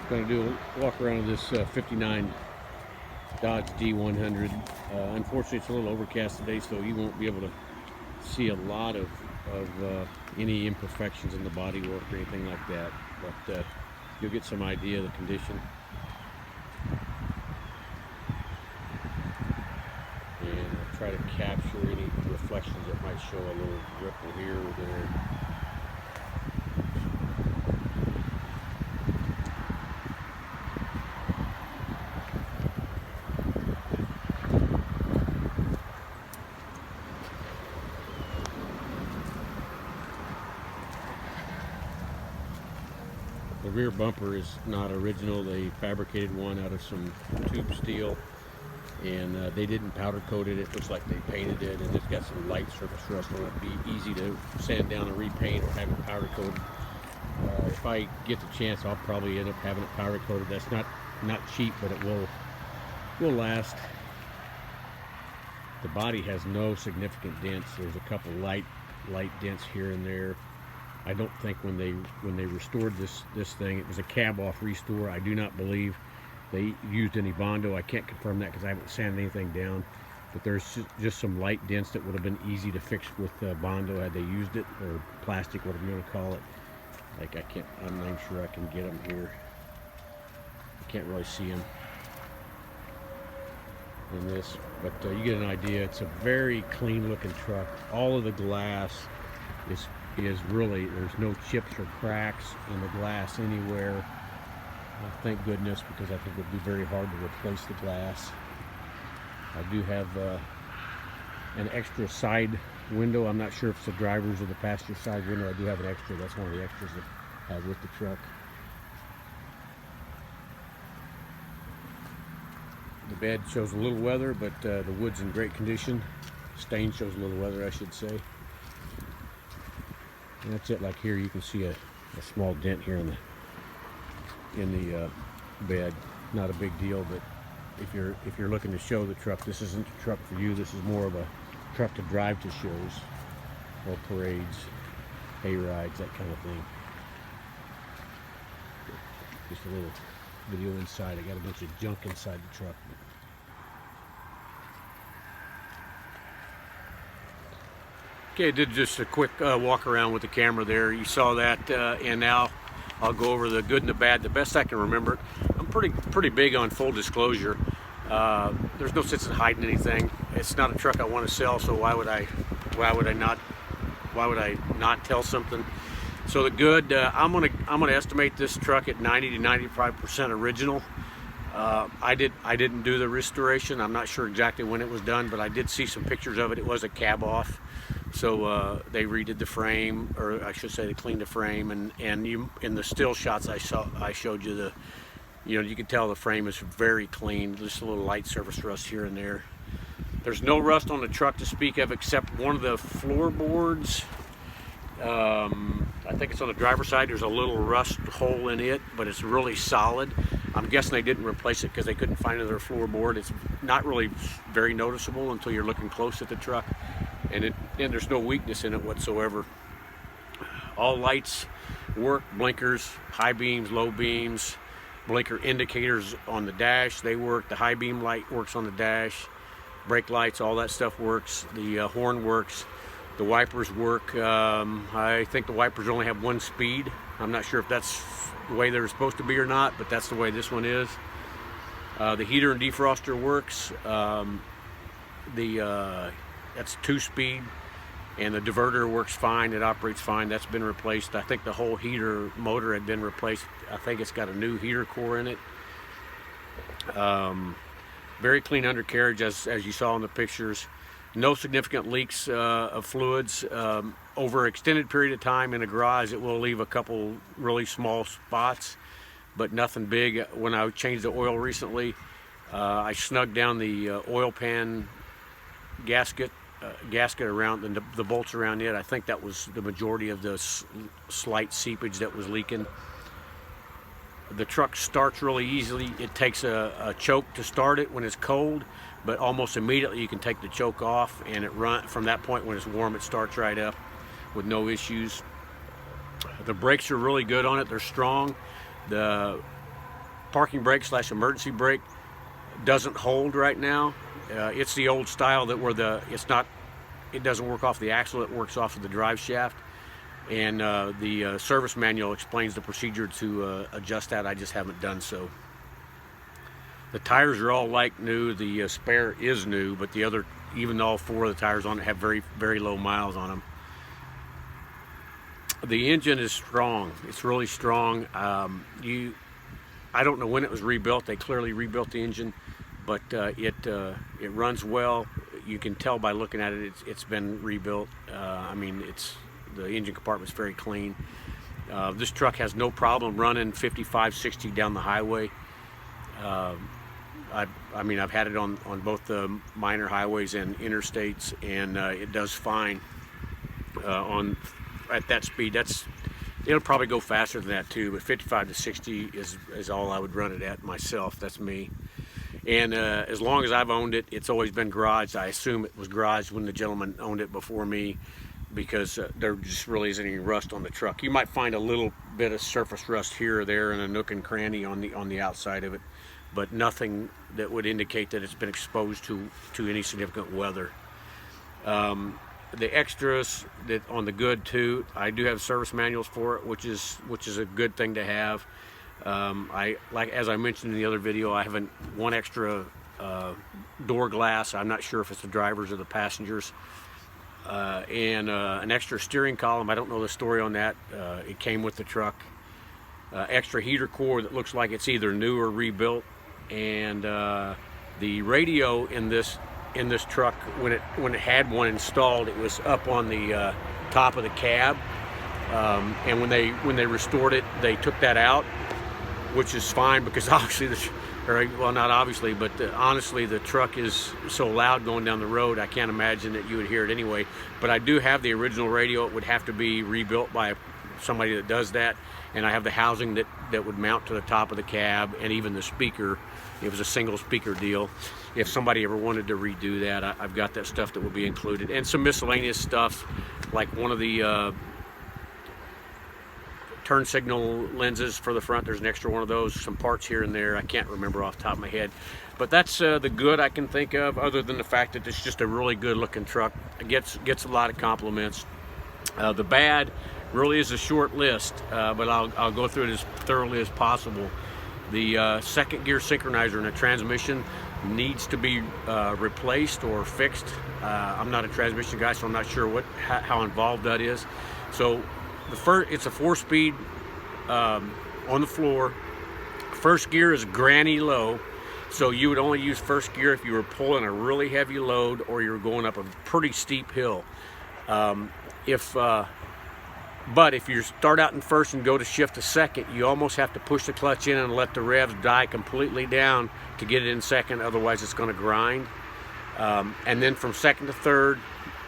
Going to do a walk around this 59 Dodge D100. Unfortunately, it's a little overcast today, so you won't be able to see a lot of any imperfections in the bodywork or anything like that, but you'll get some idea of the condition. And I'll try to capture any reflections that might show a little ripple here or there. The rear bumper is not original. They fabricated one out of some tube steel, and they didn't powder coat it. It looks like they painted it, and it's got some light surface rust on it. It'd be easy to sand down and repaint or have it powder coated. If I get the chance, I'll probably end up having it powder coated. That's not cheap, but it will last. The body has no significant dents. There's a couple light dents here and there. I don't think when they restored this thing, it was a cab off restore. I do not believe they used any Bondo. I can't confirm that because I haven't sanded anything down, but there's just some light dents that would have been easy to fix with Bondo had they used it, or plastic, whatever you want to call it. Like I'm not even sure I can get them here. I can't really see them in this, but you get an idea. It's a very clean looking truck. All of the glass is really, there's no chips or cracks in the glass anywhere. Thank goodness, because I think it would be very hard to replace the glass. I do have an extra side window. I'm not sure if it's the driver's or the passenger side window. I do have an extra. That's one of the extras that I have with the truck. The bed shows a little weather, but the wood's in great condition. Stain shows a little weather, I should say. And that's it. Like here, you can see a small dent here in the bed. Not a big deal, but if you're looking to show the truck, this isn't a truck for you. This is more of a truck to drive to shows or parades, hay rides, that kind of thing. Just a little video inside. I got a bunch of junk inside the truck. Okay, I did just a quick walk around with the camera there. You saw that, and now I'll go over the good and the bad, the best I can remember it. I'm pretty big on full disclosure. There's no sense in hiding anything. It's not a truck I want to sell, so why would I not tell something? So the good, I'm gonna estimate this truck at 90 to 95% original. I didn't do the restoration. I'm not sure exactly when it was done, but I did see some pictures of it. It was a cab off. So they redid the frame, or I should say they cleaned the frame, and you, in the still shots I showed you, you can tell the frame is very clean. Just a little light surface rust here and there. There's no rust on the truck to speak of, except one of the floorboards. I think it's on the driver's side. There's a little rust hole in it, but it's really solid. I'm guessing they didn't replace it because they couldn't find another floorboard. It's not really very noticeable until you're looking close at the truck. And there's no weakness in it whatsoever. All lights work, blinkers, high beams, low beams, blinker indicators on the dash, they work. The high beam light works on the dash, brake lights, all that stuff works. The horn works, the wipers work. I think the wipers only have one speed. I'm not sure if that's the way they're supposed to be or not, but that's the way this one is. The heater and defroster works. That's 2-speed, and the diverter works fine. It operates fine. That's been replaced. I think the whole heater motor had been replaced. I think it's got a new heater core in it. Very clean undercarriage, as you saw in the pictures. No significant leaks of fluids. Over an extended period of time in a garage, it will leave a couple really small spots, but nothing big. When I changed the oil recently, I snugged down the oil pan gasket around the bolts around it. I think that was the majority of the slight seepage that was leaking. The truck starts really easily. It takes a choke to start it when it's cold, but almost immediately you can take the choke off, and it from that point when it's warm, it starts right up with no issues. The brakes are really good on it. They're strong. The parking brake / emergency brake doesn't hold right now. It's the old style that where it doesn't work off the axle, it works off of the drive shaft. And the service manual explains the procedure to adjust that. I just haven't done so. The tires are all like new. The spare is new, but the other, even all 4 of the tires on it have very, very low miles on them. The engine is strong. It's really strong. I don't know when it was rebuilt. They clearly rebuilt the engine, but it runs well. You can tell by looking at it. It's been rebuilt. I mean, the engine compartment's very clean. This truck has no problem running 55, 60 down the highway. I mean, I've had it on both the minor highways and interstates, and it does fine at that speed. It'll probably go faster than that too, but 55 to 60 is all I would run it at myself. That's me. And as long as I've owned it, it's always been garaged. I assume it was garaged when the gentleman owned it before me, because there just really isn't any rust on the truck. You might find a little bit of surface rust here or there in a nook and cranny on the outside of it, but nothing that would indicate that it's been exposed to any significant weather. The extras that on the good too, I do have service manuals for it, which is a good thing to have. As I mentioned in the other video, I have one extra door glass. I'm not sure if it's the drivers or the passengers, and an extra steering column. I don't know the story on that. It came with the truck. Extra heater core that looks like it's either new or rebuilt, and the radio in this truck, when it had one installed, it was up on the top of the cab, and when they restored it, they took that out, which is fine, because obviously well, not obviously, but honestly, the truck is so loud going down the road, I can't imagine that you would hear it anyway. But I do have the original radio. It would have to be rebuilt by somebody that does that, and I have the housing that would mount to the top of the cab, and even the speaker. It was a single speaker deal. If somebody ever wanted to redo that, I've got that stuff that will be included, and some miscellaneous stuff, like one of the turn signal lenses for the front. There's an extra one of those, some parts here and there. I can't remember off the top of my head, but that's the good I can think of, other than the fact that it's just a really good looking truck. It gets a lot of compliments. The bad really is a short list, but I'll go through it as thoroughly as possible. The second gear synchronizer in a transmission needs to be replaced or fixed. I'm not a transmission guy, so I'm not sure how involved that is. So it's a 4-speed on the floor. First gear is granny low, so you would only use first gear if you were pulling a really heavy load or you were going up a pretty steep hill. But if you start out in first and go to shift to second, you almost have to push the clutch in and let the revs die completely down to get it in second, otherwise it's going to grind. And then from second to third,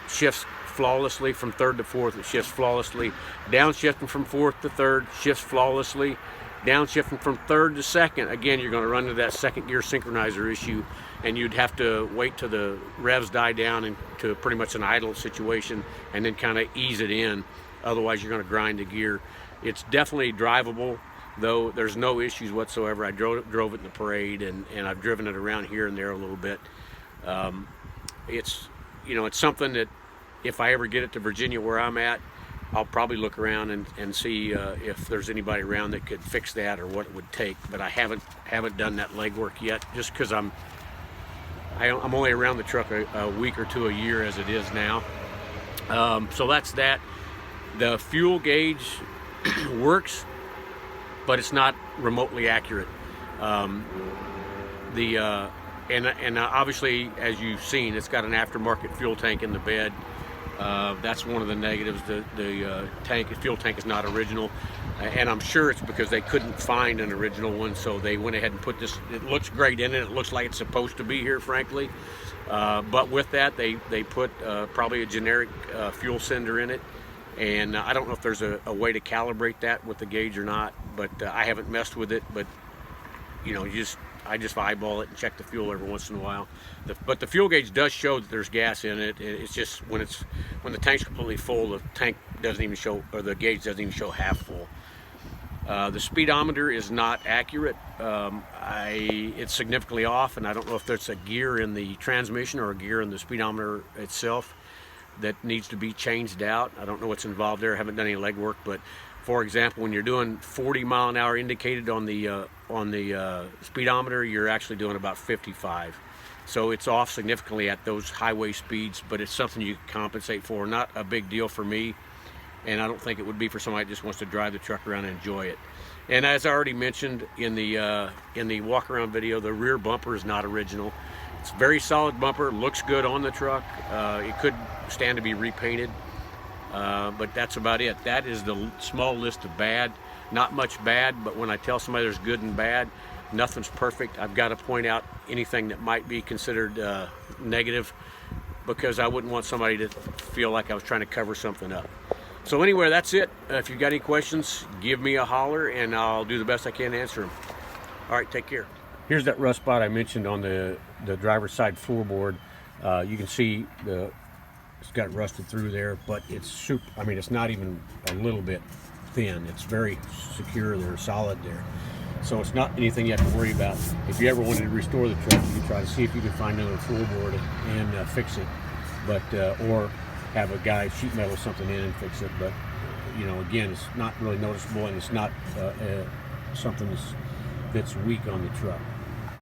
shifts flawlessly. From third to fourth, it shifts flawlessly. Downshifting from fourth to third, shifts flawlessly. Downshifting from third to second, again, you're going to run into that second gear synchronizer issue, and you'd have to wait till the revs die down into pretty much an idle situation and then kind of ease it in. Otherwise, you're going to grind the gear. It's definitely drivable, though. There's no issues whatsoever. I drove it in the parade, and I've driven it around here and there a little bit. It's something that if I ever get it to Virginia where I'm at, I'll probably look around and see if there's anybody around that could fix that or what it would take. But I haven't done that legwork yet, just because I'm only around the truck a week or two a year as it is now. So that's that. The fuel gauge works, but it's not remotely accurate. And obviously, as you've seen, it's got an aftermarket fuel tank in the bed. That's one of the negatives. The fuel tank is not original, and I'm sure it's because they couldn't find an original one, so they went ahead and put this. It looks great in it. It looks like it's supposed to be here, frankly. But with that, they put probably a generic fuel sender in it. And I don't know if there's a way to calibrate that with the gauge or not, but I haven't messed with it. But I just eyeball it and check the fuel every once in a while. But the fuel gauge does show that there's gas in it. It's just when the tank's completely full, the tank doesn't even show, or the gauge doesn't even show half full. The speedometer is not accurate. It's significantly off, and I don't know if there's a gear in the transmission or a gear in the speedometer itself that needs to be changed out. I don't know what's involved there. I haven't done any legwork, but for example, when you're doing 40 mile an hour indicated on the speedometer, you're actually doing about 55. So it's off significantly at those highway speeds, but it's something you can compensate for. Not a big deal for me, and I don't think it would be for somebody that just wants to drive the truck around and enjoy it. And as I already mentioned in the walk around video, the rear bumper is not original. It's a very solid bumper, looks good on the truck. It could stand to be repainted, but that's about it. That is the small list of bad. Not much bad, but when I tell somebody there's good and bad, nothing's perfect. I've got to point out anything that might be considered negative, because I wouldn't want somebody to feel like I was trying to cover something up. So anyway, that's it. If you've got any questions, give me a holler and I'll do the best I can to answer them. All right, take care. Here's that rust spot I mentioned on the driver's side floorboard. You can see it's got rusted through there, but it's super. I mean, it's not even a little bit thin. It's very secure there, solid there. So it's not anything you have to worry about. If you ever wanted to restore the truck, you can try to see if you can find another floorboard and fix it, but or have a guy sheet metal something in and fix it. But you know, again, it's not really noticeable, and it's not something that's weak on the truck.